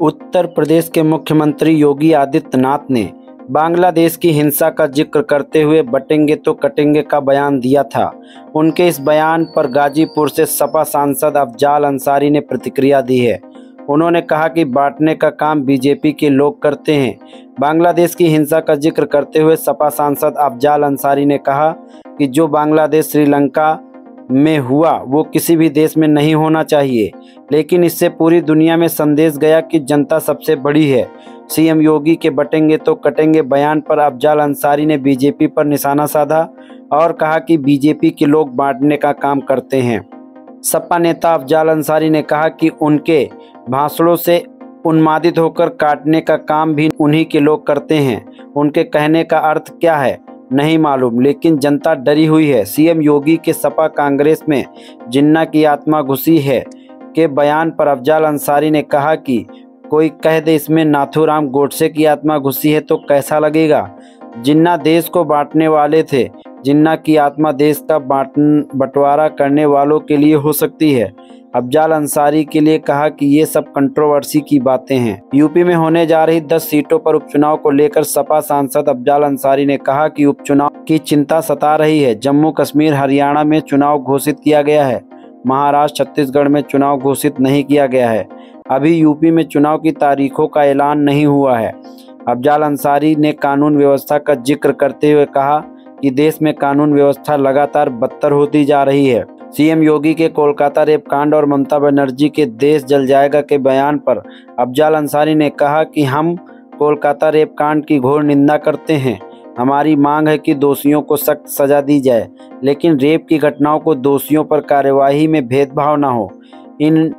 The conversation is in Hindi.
उत्तर प्रदेश के मुख्यमंत्री योगी आदित्यनाथ ने बांग्लादेश की हिंसा का जिक्र करते हुए बटेंगे तो कटेंगे का बयान दिया था। उनके इस बयान पर गाजीपुर से सपा सांसद अफजाल अंसारी ने प्रतिक्रिया दी है। उन्होंने कहा कि बांटने का काम बीजेपी के लोग करते हैं। बांग्लादेश की हिंसा का जिक्र करते हुए सपा सांसद अफजाल अंसारी ने कहा कि जो बांग्लादेश श्रीलंका में हुआ वो किसी भी देश में नहीं होना चाहिए, लेकिन इससे पूरी दुनिया में संदेश गया कि जनता सबसे बड़ी है। सीएम योगी के बटेंगे तो कटेंगे बयान पर अफजाल अंसारी ने बीजेपी पर निशाना साधा और कहा कि बीजेपी के लोग बांटने का काम करते हैं। सपा नेता अफजाल अंसारी ने कहा कि उनके भाषणों से उन्मादित होकर काटने का काम भी उन्हीं के लोग करते हैं। उनके कहने का अर्थ क्या है नहीं मालूम, लेकिन जनता डरी हुई है। सीएम योगी के सपा कांग्रेस में जिन्ना की आत्मा घुसी है के बयान पर अफजाल अंसारी ने कहा कि कोई कह दे इसमें नाथूराम गोडसे की आत्मा घुसी है तो कैसा लगेगा। जिन्ना देश को बांटने वाले थे। जिन्ना की आत्मा देश का बंटवारा करने वालों के लिए हो सकती है। अफजाल अंसारी के लिए कहा कि ये सब कंट्रोवर्सी की बातें हैं। यूपी में होने जा रही 10 सीटों पर उपचुनाव को लेकर सपा सांसद अफजाल अंसारी ने कहा कि उपचुनाव की चिंता सता रही है। जम्मू कश्मीर हरियाणा में चुनाव घोषित किया गया है। महाराष्ट्र छत्तीसगढ़ में चुनाव घोषित नहीं किया गया है। अभी यूपी में चुनाव की तारीखों का ऐलान नहीं हुआ है। अफजाल अंसारी ने कानून व्यवस्था का जिक्र करते हुए कहा कि देश में कानून व्यवस्था लगातार बदतर होती जा रही है। सीएम योगी के कोलकाता रेप कांड और ममता बनर्जी के देश जल जाएगा के बयान पर अफजाल अंसारी ने कहा कि हम कोलकाता रेप कांड की घोर निंदा करते हैं। हमारी मांग है कि दोषियों को सख्त सजा दी जाए, लेकिन रेप की घटनाओं को दोषियों पर कार्यवाही में भेदभाव न हो। इन